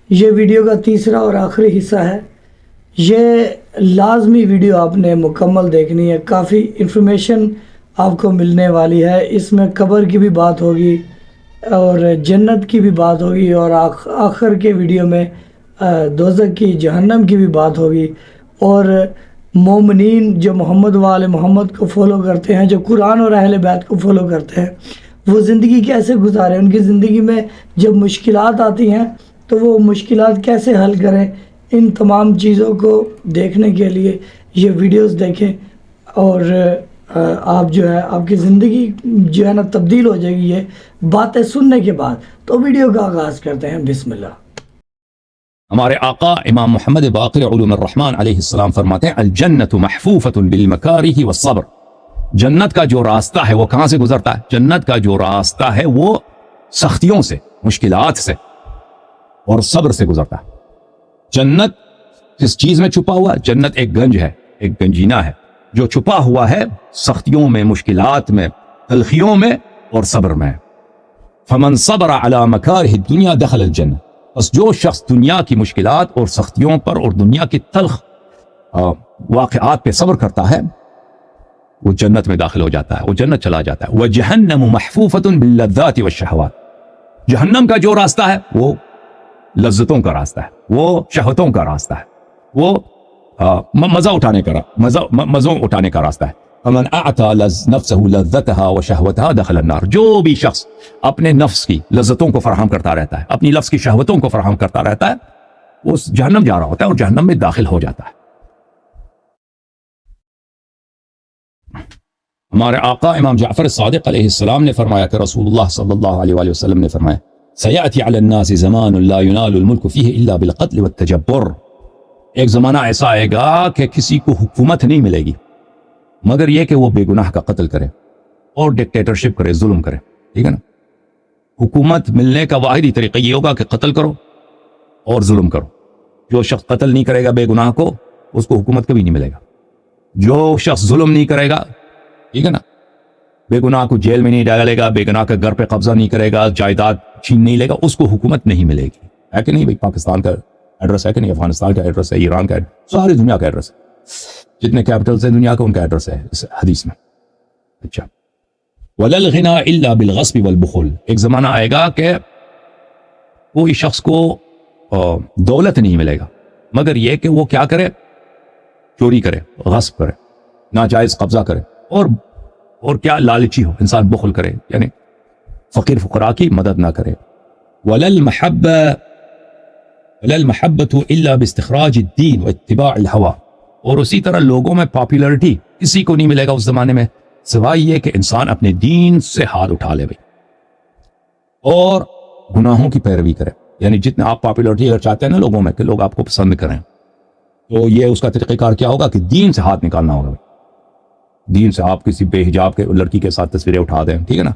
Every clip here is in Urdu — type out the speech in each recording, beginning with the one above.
یہ ویڈیو کا تیسرا اور آخری حصہ ہے۔ یہ لازمی ویڈیو آپ نے مکمل دیکھنی ہے، کافی انفارمیشن آپ کو ملنے والی ہے۔ اس میں قبر کی بھی بات ہوگی اور جنت کی بھی بات ہوگی، اور آخر کے ویڈیو میں دوزخ کی، جہنم کی بھی بات ہوگی، اور مومنین جو محمد و آل محمد کو فالو کرتے ہیں، جو قرآن اور اہل بیت کو فالو کرتے ہیں، وہ زندگی کیسے گزاریں، ان کی زندگی میں جب مشکلات آتی ہیں تو وہ مشکلات کیسے حل کریں۔ ان تمام چیزوں کو دیکھنے کے لیے یہ ویڈیوز دیکھیں، اور آپ جو ہے آپ کی زندگی جو ہے نا تبدیل ہو جائے گی یہ باتیں سننے کے بعد۔ تو ویڈیو کا آغاز کرتے ہیں، بسم اللہ۔ ہمارے آقا امام محمد باقر علوم الرحمن علیہ السلام فرماتے ہیں الجنت محفوفۃ بالمکارہ والصبر۔ جنت کا جو راستہ ہے وہ کہاں سے گزرتا ہے؟ جنت کا جو راستہ ہے وہ سختیوں سے، مشکلات سے اور صبر سے گزرتا ہے۔ جنت کس چیز میں چھپا ہوا ہے؟ جنت ایک گنج ہے، ایک گنجینہ ہے جو چھپا ہوا ہے سختیوں میں، مشکلات میں، تلخیوں میں اور صبر میں۔ فمن صبر علی مکارہ الدنیا دخل الجنہ، بس جو شخص دنیا کی مشکلات اور سختیوں پر اور دنیا کی تلخ واقعات پہ صبر کرتا ہے وہ جنت میں داخل ہو جاتا ہے، وہ جنت چلا جاتا ہے۔ وجہنم محفوفۃ باللذات والشہوات، جہنم کا جو راستہ ہے وہ لذتوں کا راستہ ہے، وہ شہوتوں کا راستہ ہے، وہ مزوں اٹھانے کا راستہ ہے۔ فمن اعطى نفسه لذتها وشهوتها دخل النار، جو بھی شخص اپنے نفس کی لذتوں کو فراہم کرتا رہتا ہے، اپنی نفس کی شہوتوں کو فراہم کرتا رہتا ہے، وہ جہنم جا رہا ہوتا ہے اور جہنم میں داخل ہو جاتا ہے۔ ہمارے آقا امام جعفر الصادق علیہ السلام نے فرمایا کہ رسول اللہ صلی اللہ علیہ وآلہ وسلم نے فرمایا سیأتی علی الناس زمان لا ینال الملک فیہ الا بالقتل والتجبر، ایک زمانہ ایسا آئے گا کہ کسی کو حکومت نہیں ملے گی مگر یہ کہ وہ بے گناہ کا قتل کرے اور ڈکٹیٹرشپ کرے، ظلم کرے، ٹھیک ہے نا۔ حکومت ملنے کا واحد ہی طریقہ یہ ہوگا کہ قتل کرو اور ظلم کرو۔ جو شخص قتل نہیں کرے گا بے گناہ کو، اس کو حکومت کبھی نہیں ملے گا۔ جو شخص ظلم نہیں کرے گا، ٹھیک ہے نا، بے گناہ کو جیل میں نہیں ڈالے گا، بے گناہ کے گھر پہ قبضہ نہیں کرے گا، جائیداد چھین نہیں لے گا، اس کو حکومت نہیں ملے گی۔ ہے کہ نہیں بھائی؟ پاکستان کا ایڈریس ہے کہ نہیں، افغانستان کا ایڈریس ہے، ایران کا ایڈریس، ساری دنیا کا ایڈریس ہے، جتنے کیپٹلز ہیں دنیا کا ان کا ایڈریس ہے اس حدیث میں۔ اچھا، وَلَا الْغِنَىٰ إِلَّا بِالْغَصْبِ وَالْبُخْلِ، ایک زمانہ آئے گا کہ کوئی شخص کو دولت نہیں ملے گا مگر یہ کہ وہ کیا کرے؟ چوری کرے، غصب کرے، ناجائز قبضہ کرے، اور کیا لالچی ہو، انسان بخل کرے، یعنی فقیر فقراء کی مدد نہ کرے۔ وَلَا الْمَحَبَّةُ إِلَّا بِاسْتِخْرَاجِ الدِّينِ وَاتِّبَاعِ الْهَوَىٰ، اور اسی طرح لوگوں میں پاپولرٹی کسی کو نہیں ملے گا اس زمانے میں سوائے یہ کہ انسان اپنے دین سے ہاتھ اٹھا لے بھائی اور گناہوں کی پیروی کرے۔ یعنی جتنے آپ پاپولرٹی اگر چاہتے ہیں نا لوگوں میں کہ لوگ آپ کو پسند کریں، تو یہ اس کا طریقہ کار کیا ہوگا کہ دین سے ہاتھ نکالنا ہوگا بھائی۔ دین سے آپ کسی بے حجاب کے لڑکی کے ساتھ تصویریں اٹھا دیں، ٹھیک ہے نا،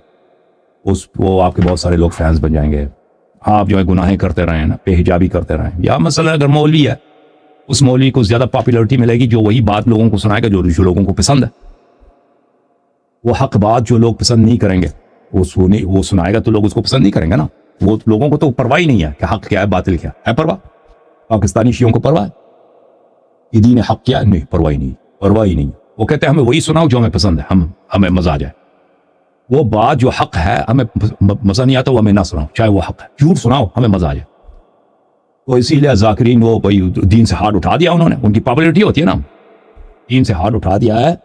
وہ آپ کے بہت سارے لوگ فینس بن جائیں گے۔ آپ جو ہے گناہیں کرتے رہیں نا، بے حجابی کرتے رہیں، یا مثلا اگر مولوی ہے، اس مولوی کو زیادہ پاپولرٹی ملے گی جو وہی بات لوگوں کو سنائے گا جو لوگوں کو پسند ہے۔ وہ حق بات جو لوگ پسند نہیں کریں گے وہ سنائے گا تو لوگ اس کو پسند نہیں کریں گے نا۔ وہ لوگوں کو تو پرواہ ہی نہیں ہے کہ حق کیا ہے باطل کیا ہے پرواہ؟ پاکستانی شیعوں کو پرواہ ہے کہ دین حق کیا ہے؟ نہیں، پرواہ ہی نہیں۔ وہ کہتے ہیں ہمیں وہی سناؤ جو ہمیں پسند ہے، ہمیں مزہ آ جائے۔ وہ بات جو حق ہے ہمیں مزہ نہیں آتا وہ ہمیں نہ سناؤ، چاہے وہ حق ہے، جھوٹ سناؤ ہمیں مزہ آ جائے۔ تو اسی لیے ذاکرین وہ بھائی دین سے ہاتھ اٹھا دیا انہوں نے، ان کی پاپولرٹی ہوتی ہے نا، دین سے ہاتھ اٹھا دیا ہے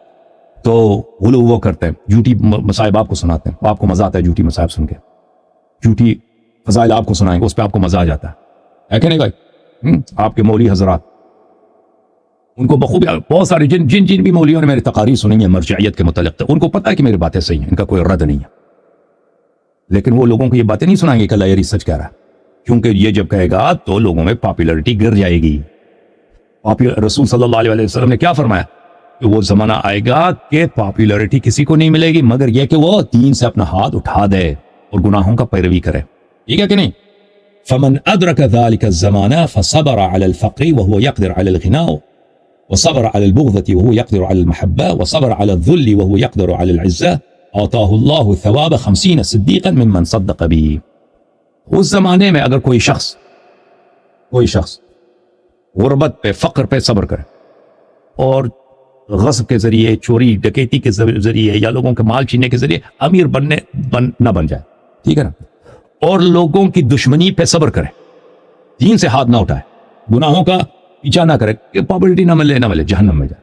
تو غلو وہ کرتے ہیں، جھوٹی مصائب آپ کو سناتے ہیں، آپ کو مزہ آتا ہے جھوٹی مصائب سن کے، جھوٹی فضائل آپ کو سنائیں گے، اس پہ آپ کو مزہ آ جاتا ہے کہ نہیں بھائی؟ آپ کے مولوی حضرات ان کو بخوبی، بہت سارے جن بھی مولویوں نے میری تقاریر سنی ہیں مرجعیت کے متعلق، ان کو پتہ ہے کہ میری باتیں صحیح ہیں، ان کا کوئی رد نہیں ہے، لیکن وہ لوگوں کو یہ باتیں نہیں سنائیں گے کہ اللہ یہ سچ کہہ رہا ہے، کیونکہ یہ جب کہے گا تو لوگوں میں پاپولرٹی گر جائے گی۔ رسول صلی اللہ علیہ وسلم نے کیا فرمایا کہ وہ زمانہ آئے گا کہ پاپولرٹی کسی کو نہیں ملے گی مگر یہ کہ وہ دین سے اپنا ہاتھ اٹھا دے اور گناہوں کا پیروی کرے، ٹھیک ہے کہ نہیں؟ فمن ادرک ذلك الزمان فصبر على الفقر وهو يقدر على الغناء، وصبر على البغضة وهو يقدر على المحبة، وصبر على الذل وهو يقدر على العزة، أعطاه الله ثواب 50 صديقا ممن صدق به۔ اس زمانے میں اگر کوئی شخص کوئی شخص غربت پہ فقر پہ صبر کرے اور غصب کے ذریعے چوری ڈکیتی کے ذریعے یا لوگوں کے مال چھیننے کے ذریعے امیر نہ بن جائے، ٹھیک ہے نا، اور لوگوں کی دشمنی پہ صبر کرے، دین سے ہاتھ نہ اٹھائے، گناہوں کا پیچھا نہ کرے کہ پاپلٹی نہ ملے جہنم میں جائے،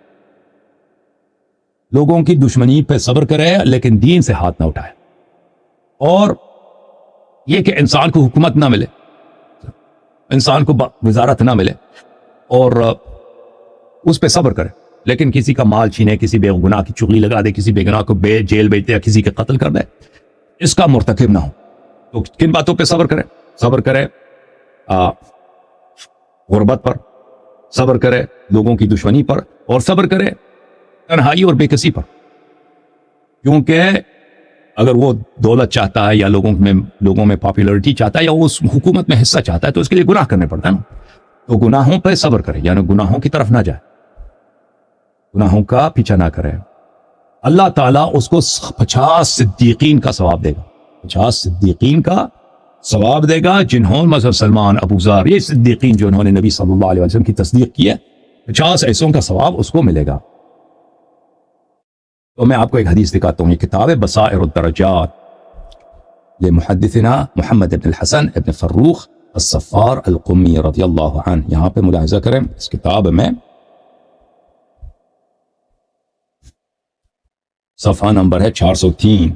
لوگوں کی دشمنی پہ صبر کرے لیکن دین سے ہاتھ نہ اٹھائے، اور یہ کہ انسان کو حکومت نہ ملے، انسان کو وزارت نہ ملے اور اس پہ صبر کرے، لیکن کسی کا مال چھینے، کسی بے گناہ کی چغلی لگا دے، کسی بے گناہ کو جیل بھیج دے یا کسی کے قتل کر دے، اس کا مرتکب نہ ہو۔ تو کن باتوں پہ صبر کرے غربت پر، صبر کرے لوگوں کی دشمنی پر، اور صبر کرے تنہائی اور بے کسی پر، کیونکہ اگر وہ دولت چاہتا ہے یا لوگوں میں پاپولرٹی چاہتا ہے یا وہ اس حکومت میں حصہ چاہتا ہے تو اس کے لیے گناہ کرنے پڑتا ہے نا، تو گناہوں پہ صبر کرے، یعنی گناہوں کی طرف نہ جائے، گناہوں کا پیچھا نہ کرے۔ اللہ تعالیٰ اس کو 50 صدیقین کا ثواب دے گا، 50 صدیقین کا ثواب دے گا، جنہوں مثلا سلمان، ابو ذر، یہ صدیقین جو انہوں نے نبی صلی اللہ علیہ وسلم کی تصدیق کی ہے، 50 ایسوں کا ثواب اس کو ملے گا۔ تو میں آپ کو ایک حدیث دکھاتا ہوں، یہ کتاب ہے بصائر الدرجات لمحدثنا محمد بن الحسن ابن فروخ الصفار القمی رضی اللہ عنہ۔ یہاں پہ ملاحظہ کریں، اس کتاب میں صفحہ نمبر ہے 403۔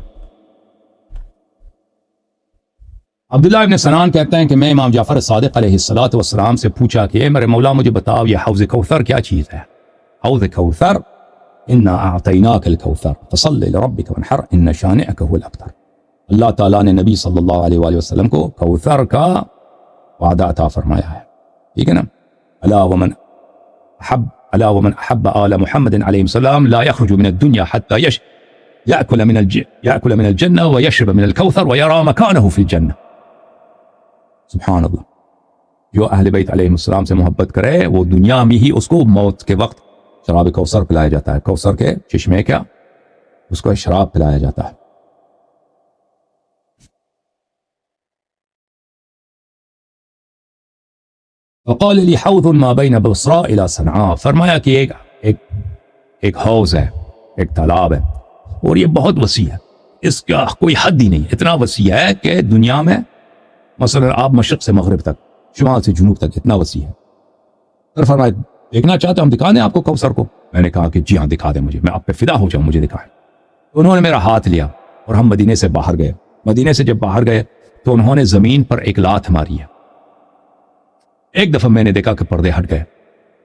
عبداللہ ابن سنان کہتے ہیں کہ میں امام جعفر صادق علیہ السلام سے پوچھا کہ اے میرے مولا مجھے بتاؤ یہ حوض کوثر کیا چیز ہے؟ حوض کوثر، انا اعطیناک الکوثر فصل لربک وانحر ان شانئک هو الابتر۔ اللہ تعالیٰ نے نبی صلی اللہ علیہ وآلہ وسلم کو کوثر کا وعدہ عطا فرمایا ہے، ٹھیک ہے نا۔ الا ومن احب آل محمد علیہ السلام لا يخرج من الدنيا حتى يأكل من الجنة ويشرب من الكوثر ويرى مكانه في الجنة۔ سبحان اللہ، جو اہل بیت علیہ السلام سے محبت کرے وہ دنیا میں ہی اس کو موت کے وقت شراب کوثر پلایا جاتا ہے، کوثر کے چشمے کا اس کو شراب پلایا جاتا ہے۔ وقال لي حوض ما بين بصرى الى صنعاء، فرمایا کہ ایک حوض ہے، ایک تالاب ہے، اور یہ بہت وسیع ہے، اس کا کوئی حد ہی نہیں، اتنا وسیع ہے کہ دنیا میں مثلا آپ مشرق سے مغرب تک، شمال سے جنوب تک اتنا وسیع ہے۔ پھر فرمایا دیکھنا چاہتے ہم دکھا دیں آپ کو کوثر کو؟ میں نے کہا کہ جی ہاں دکھا دیں مجھے، میں آپ پہ فدا ہو جاؤں، مجھے دکھائیں۔ انہوں نے میرا ہاتھ لیا اور ہم مدینے سے باہر گئے۔ مدینے سے جب باہر گئے تو انہوں نے زمین پر ایک لات ماری ہے۔ ایک دفعہ میں نے دیکھا کہ پردے ہٹ گئے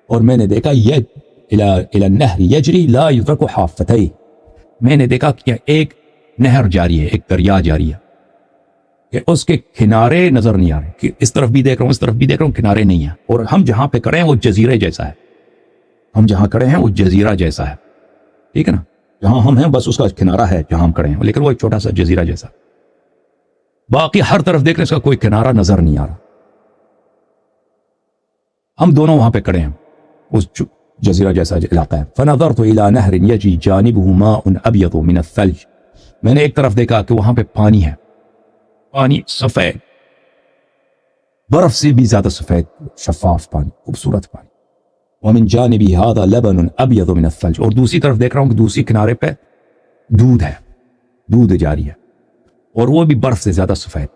اور میں نے دیکھا الى النهر يجري لا يدرك حافتيه، میں نے دیکھا کہ ایک نہر جاری ہے، ایک دریا جاری ہے کہ اس کے کنارے نظر نہیں آ رہے، کہ اس طرف بھی دیکھ رہا ہوں، اس طرف بھی دیکھ رہا ہوں، کنارے نہیں ہیں، اور ہم جہاں پہ کھڑے ہیں وہ جزیرے جیسا ہے، ہم جہاں کھڑے ہیں وہ جزیرہ جیسا ہے، ٹھیک ہے نا، جہاں ہم ہیں بس اس کا کنارہ ہے جہاں ہم کھڑے ہیں، لیکن وہ ایک چھوٹا سا جزیرہ جیسا، باقی ہر طرف دیکھ رہے اس کا کوئی کنارہ نظر نہیں آ رہا۔ ہم دونوں وہاں پہ کھڑے ہیں، اس جزیرہ جیسا علاقہ ہے۔ فنظرت الى نهر يجري جانبه ماء ابيض من الثلج، میں نے ایک طرف دیکھا کہ وہاں پہ پانی ہے، پانی سفید، برف سے بھی زیادہ سفید، شفاف پانی، خوبصورت پانی۔ ومن جانبی هذا لبن ابيض من الثلج، اور دوسری طرف دیکھ رہا ہوں کہ دوسری کنارے پہ دودھ ہے، دودھ جاری ہے، اور وہ بھی برف سے زیادہ سفید۔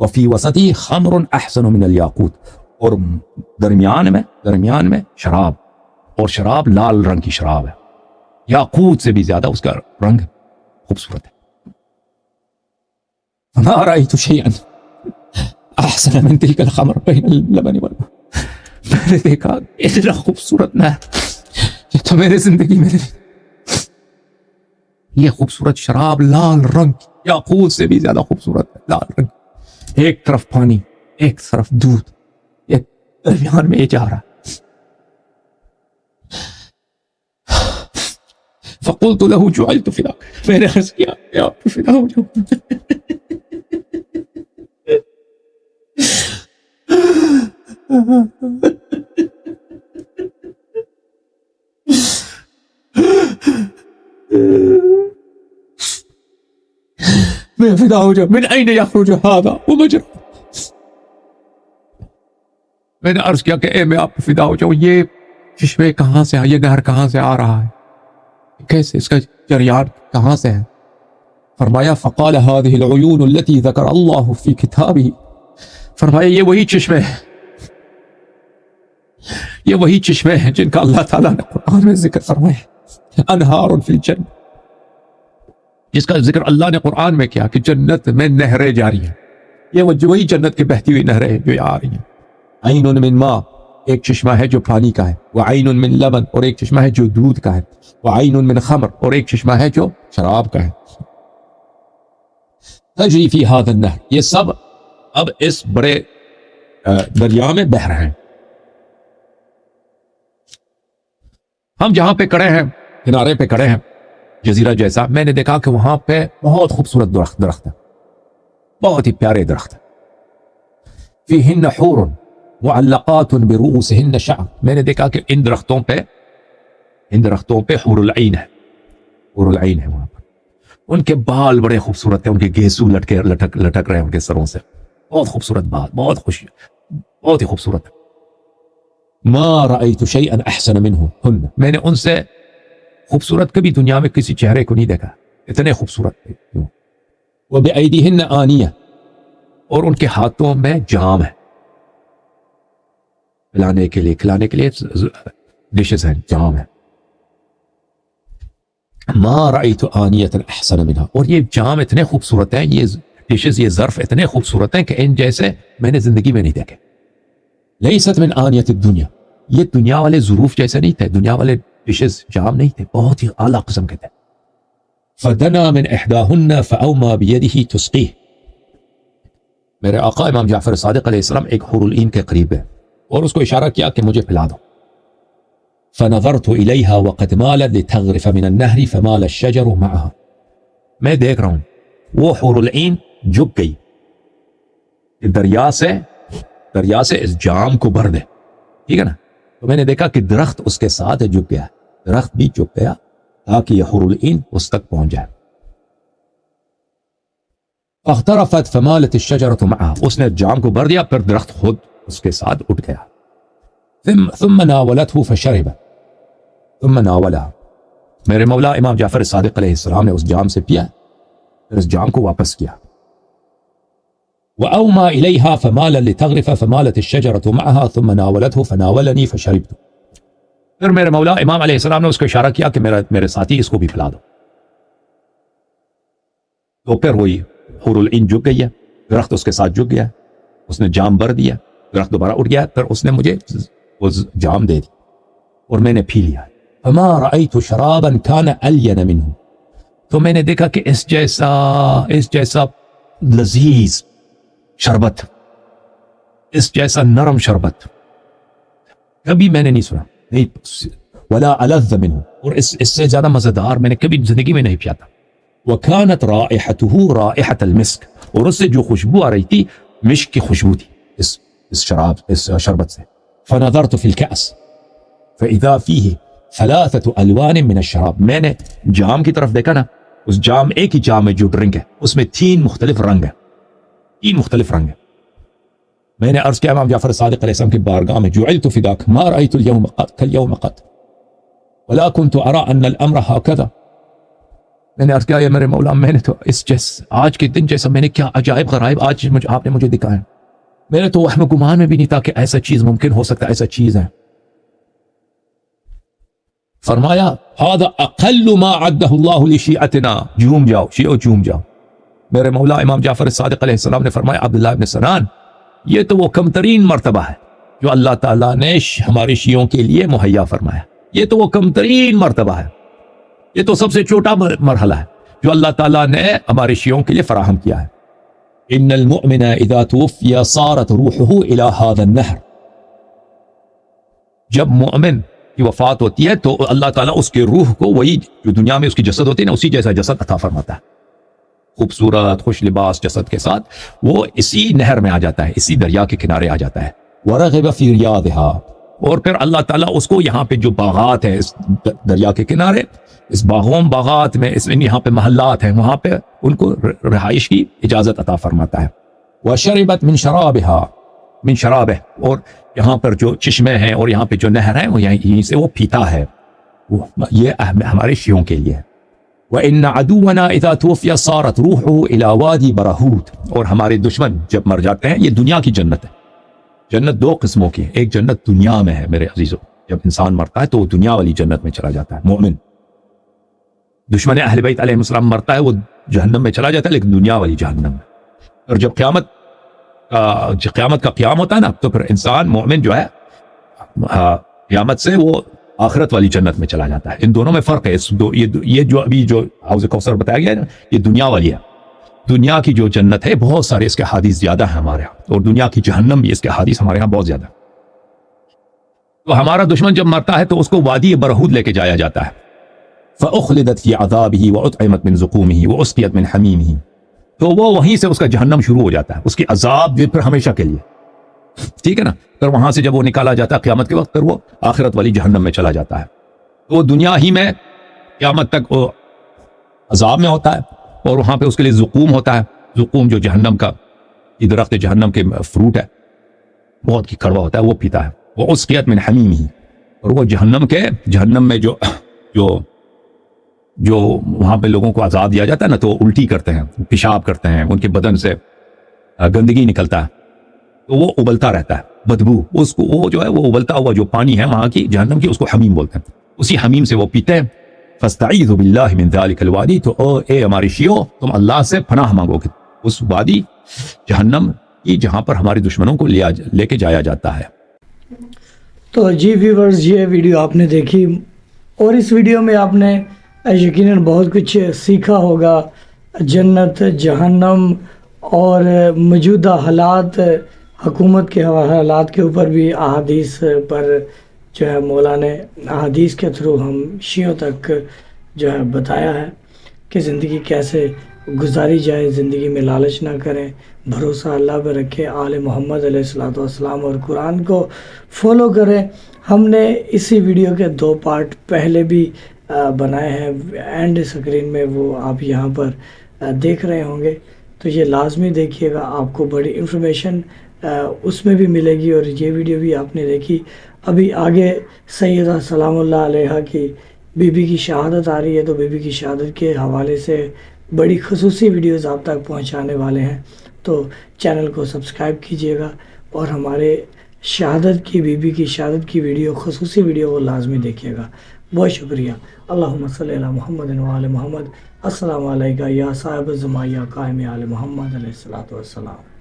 وفي وسطی خمر احسن من الياقوت، اور درمیان میں شراب، اور شراب لال رنگ کی شراب ہے، یاقوت سے بھی زیادہ اس کا رنگ خوبصورت ہے۔ فما رأيت شيئا احسن من تلك الخمر بين اللبن والماء، میں نے دیکھا اتنا خوبصورت نہ یہ تو میرے زندگی میں نہیں، یہ خوبصورت شراب لال رنگ، یاقوت سے بھی زیادہ خوبصورت ہے، لال رنگ، ایک طرف پانی ایک طرف دودھ، ایک درمیان میں یہ جا رہا۔ فقلت له جعلت فداك، میں نے عرض کیا کہ آپ کو فدا ہو جاؤں۔ میں فدا ہو جاؤں، من أين يخرج هذا ومجرى، میں نے عرض کیا کہ اے میں آپ پہ فدا ہو جاؤں، یہ چشمے کہاں سے یہ نہر کہاں سے آ رہا ہے، کیسے اس کا جریان کہاں سے ہے؟ فرمایا فقال هذه العيون التي ذكر الله في كتابه، فرمایا یہ وہی چشمے ہیں، یہ وہی چشمے ہیں جن کا اللہ تعالیٰ نے قرآن میں ذکر فرمایا، انہار فی الجنہ، جس کا ذکر اللہ نے قرآن میں کیا کہ جنت میں نہریں جاری ہیں، یہ وہی جنت کی بہتی ہوئی نہریں جو آ رہی ہیں۔ عین من ماء، ایک چشمہ ہے جو پانی کا ہے، وعین من لبن، اور ایک چشمہ ہے جو دودھ کا ہے، وعین من خمر، اور ایک چشمہ ہے جو شراب کا ہے۔ تجری فی ھذا النہر، یہ سب اب اس بڑے دریا میں بہہ رہے ہیں۔ ہم جہاں پہ کڑے ہیں، کنارے پہ کڑے ہیں جزیرہ جیسا، میں نے دیکھا کہ وہاں پہ بہت خوبصورت درخت ہے، بہت ہی پیارے درخت ہے۔ فیہن حور معلقات برؤوسہن شعر، میں نے دیکھا کہ ان درختوں پہ حور العین ہے، حور العین ہے وہاں پر، ان کے بال بڑے خوبصورت ہیں، ان کے گیسو لٹک رہے ہیں ان کے سروں سے، بہت خوبصورت بال، بہت ہی خوبصورت ہے۔ ما رأیت شیئا احسن منہن، میں نے ان سے خوبصورت کبھی دنیا میں کسی چہرے کو نہیں دیکھا، اتنے خوبصورت تھے۔ وبأیدیہن آنیہ، اور ان کے ہاتھوں میں جام ہے، کھلانے کے لیے ڈشز ہیں، جام ہے۔ ما رأیت آنیۃ احسن منہا، اور یہ جام اتنے خوبصورت ہیں، یہ ڈشز، یہ ظرف اتنے خوبصورت ہیں کہ ان جیسے میں نے زندگی میں نہیں دیکھے۔ لیست من آنیۃ الدنیا، یہ دنیا والے ظروف جیسے نہیں تھے، دنیا والے ڈشز جام نہیں تھے، بہت ہی اعلیٰ قسم کے تھے۔ فدنا من احداہن فاوما بیدہ تسقیہ، میرے آقا امام جعفر صادق علیہ السلام ایک حور العین کے قریب ہے اور اس کو اشارہ کیا کہ مجھے پلا دو۔ فنظرت الیہا وقد مالت لتغرف من النہر فمال الشجر معها، میں دیکھ رہا ہوں وہ حور العین جھک گئی کہ دریا سے اس جام کو بھر دے، ٹھیک ہے نا، تو میں نے دیکھا کہ درخت اس کے ساتھ جھک گیا، درخت بھی جھک گیا تاکہ یہ حور العین اس تک پہنچ جائے۔ فاغترفت فمالت الشجرة معها، اس نے جام کو بھر دیا، پھر درخت خود اس کے ساتھ اٹھ گیا۔ ثم ناولته فشرب، ثم ناولها، میرے مولا امام جعفر صادق علیہ السلام نے اس جام سے پیا، پھر اس جام کو واپس کیا۔ وأوما إليها فمال لتغرف فمالت الشجرة معها ثم ناولته فناولني فشربت، پھر میرے مولا امام علیہ السلام نے اس کو اشارہ کیا کہ میرے ساتھی اس کو بھی پلا دو، تو پھر وہی حور العین جھک گئی ہے، درخت اس کے ساتھ جھک گیا، اس نے جام بھر دیا، درخت دوبارہ اٹھ گیا، پھر اس نے مجھے وہ جام دے دی اور میں نے پی لیا۔ فما رأیت شرابا کان الین منہ، تو میں نے دیکھا کہ اس جیسا لذیذ شربت، اس جیسا نرم شربت کبھی میں نے نہیں سنا، نہیں، ولا الذ منہ، اور اس سے زیادہ مزیدار میں نے کبھی زندگی میں نہیں پیا تھا۔ وکانت رائحتہ رائحۃ المسک، اور اس سے جو خوشبو آ رہی تھی مشک کی خوشبو تھی اس شربت سے۔ فنظرت فی الکأس فاذا فیہ ثلاثۃ الوان من الشراب، میں نے جام کی طرف دیکھا نا، اس جام، ایک ہی جام ہے جو ڈرنک ہے، اس میں 3 مختلف رنگ ہیں، 3 مختلف رنگ ہیں۔ میں نے عرض کیا امام جعفر صادق علیہ السلام کی بارگاہ میں، جعلت فداک ما رأیت اليوم قط كاليوم قط ولا كنت ارى ان الامر هكذا، میں نے عرض کیا میرے مولا، میں نے تو آج کے دن جیسا میں نے کیا عجائب غرائب آج آپ نے مجھے دکھایا، میں نے تو وہم گمان میں بھی نہیں تھا کہ ایسا چیز ممکن ہو سکتا ہے، ایسا چیز ہے۔ فرمایا هذا اقل ما عده الله لشیعتنا، جھوم جاؤ شیعو، جھوم جاؤ۔ میرے مولا امام جعفر صادق علیہ السلام نے فرمایا عبداللہ ابن سنان، یہ تو وہ کم ترین مرتبہ ہے جو اللہ تعالیٰ نے ہمارے شیعوں کے لیے مہیا فرمایا، یہ تو وہ کم ترین مرتبہ ہے، یہ تو سب سے چھوٹا مرحلہ ہے جو اللہ تعالیٰ نے ہمارے شیعوں کے لیے فراہم کیا ہے۔ ان المؤمن اذا توفی صارت روحه الى هذا النہر، جب مومن کی وفات ہوتی ہے تو اللہ تعالیٰ اس کے روح کو وہی جو دنیا میں اس کی جسد ہوتی ہے نا، اسی جیسا جسد عطا فرماتا ہے، خوبصورت خوش لباس جسد کے ساتھ، وہ اسی نہر میں آ جاتا ہے، اسی دریا کے کنارے آ جاتا ہے۔ ورغب فی ریاضها، اور پھر اللہ تعالیٰ اس کو یہاں پہ جو باغات ہیں اس دریا کے کنارے، اس باغات میں، اس یہاں پہ محلات ہیں، وہاں پہ ان کو رہائش کی اجازت عطا فرماتا ہے۔ وشربت من شرابها، من شرابه, اور یہاں پر جو چشمے ہیں اور یہاں پہ جو نہر ہے وہ یہیں سے وہ پیتا ہے. یہ ہمارے شیعوں کے لیے. وَإِنَّ عَدُوَّنَا إِذَا تُوفِيَ صَارَتْ رُوحُهُ إِلَى وَادِي بَرَهُوت, اور ہمارے دشمن جب مر جاتے ہیں, یہ دنیا کی جنت ہے. جنت دو قسموں کی, ایک جنت دنیا میں ہے میرے عزیزو, جب انسان مرتا ہے تو وہ دنیا والی جنت میں چلا جاتا ہے مومن. دشمن اہل بیت علیہ السلام مرتا ہے وہ جہنم میں چلا جاتا ہے, لیکن دنیا والی جہنم میں. اور جب قیامت کا قیام ہوتا ہے نا, تو پھر انسان مومن جو ہے قیامت سے وہ آخرت والی جنت میں چلا جاتا ہے. ان دونوں میں فرق ہے. یہ جو ابھی جو حوض کوثر بتایا گیا ہے نا, یہ دنیا والی ہے. دنیا کی جو جنت ہے بہت سارے اس کے حدیث زیادہ ہیں ہمارے یہاں, اور دنیا کی جہنم بھی اس کے حدیث ہمارے یہاں بہت زیادہ. تو ہمارا دشمن جب مرتا ہے تو اس کو وادی برہود لے کے جایا جاتا ہے. فَأُخْلِدَتْ فِي عَذَابِهِ وَأُطْعِمَتْ مِنْ زُقُومِهِ وَأُسْقِيَتْ مِنْ حَمِيمِهِ, تو وہ وہیں سے اس کا جہنم شروع ہو جاتا ہے, اس کی عذاب جو پھر ہمیشہ کے لیے. ٹھیک ہے نا. پھر وہاں سے جب وہ نکالا جاتا ہے قیامت کے وقت, پھر وہ آخرت والی جہنم میں چلا جاتا ہے. تو وہ دنیا ہی میں قیامت تک وہ عذاب میں ہوتا ہے, اور وہاں پہ اس کے لیے زقوم ہوتا ہے. زقوم جو جہنم کا درخت جہنم کے فروٹ ہے, بہت ہی کڑوا ہوتا ہے, وہ پیتا ہے. وہ اسقیت من حمیم, اور وہ جہنم میں جو وہاں پہ لوگوں کو عذاب دیا جاتا ہے نا, تو وہ الٹی کرتے ہیں, پیشاب کرتے ہیں, ان کے بدن سے گندگی نکلتا ہے, تو وہ ابلتا رہتا ہے, بدبو اس کو, وہ جو ہے وہ ابلتا ہوا جو پانی ہے وہاں کی جہنم کی, اس کو حمیم بولتے ہیں. اسی حمیم سے وہ پیتے ہیں. فاستعیذوا باللہ من ذلک الوادی, تو اے ہماری شیعو تم اللہ سے پناہ مانگو کہ اس وادی جہنم کی جہاں پر ہمارے دشمنوں کو لے کے جایا جاتا ہے. تو جی ویورز, یہ ویڈیو آپ نے دیکھی, اور اس ویڈیو میں آپ نے یقیناً بہت کچھ سیکھا ہوگا. جنت, جہنم اور موجودہ حالات, حکومت کے حالات کے اوپر بھی احادیث پر جو ہے مولا نے احادیث کے تھرو ہم شیعوں تک جو ہے بتایا ہے کہ زندگی کیسے گزاری جائے, زندگی میں لالچ نہ کریں, بھروسہ اللہ پہ رکھیں, آل محمد علیہ السلام اور قرآن کو فالو کریں. ہم نے اسی ویڈیو کے 2 پارٹ پہلے بھی بنائے ہیں, اینڈ اسکرین میں وہ آپ یہاں پر دیکھ رہے ہوں گے, تو یہ لازمی دیکھیے گا, آپ کو بڑی انفارمیشن اس میں بھی ملے گی. اور یہ ویڈیو بھی آپ نے دیکھی. ابھی آگے سیدہ سلام اللہ علیہا کی بی بی کی شہادت آ رہی ہے, تو بی بی کی شہادت کے حوالے سے بڑی خصوصی ویڈیوز آپ تک پہنچانے والے ہیں. تو چینل کو سبسکرائب کیجئے گا, اور ہمارے شہادت کی, بی بی کی شہادت کی ویڈیو, خصوصی ویڈیو وہ لازمی دیکھیے گا. بہت شکریہ. اللہم صلی علی محمد و آل محمد. السلام علیکم یا صاحب الزمان یا قائم آل محمد علیہ الصلوۃ والسلام.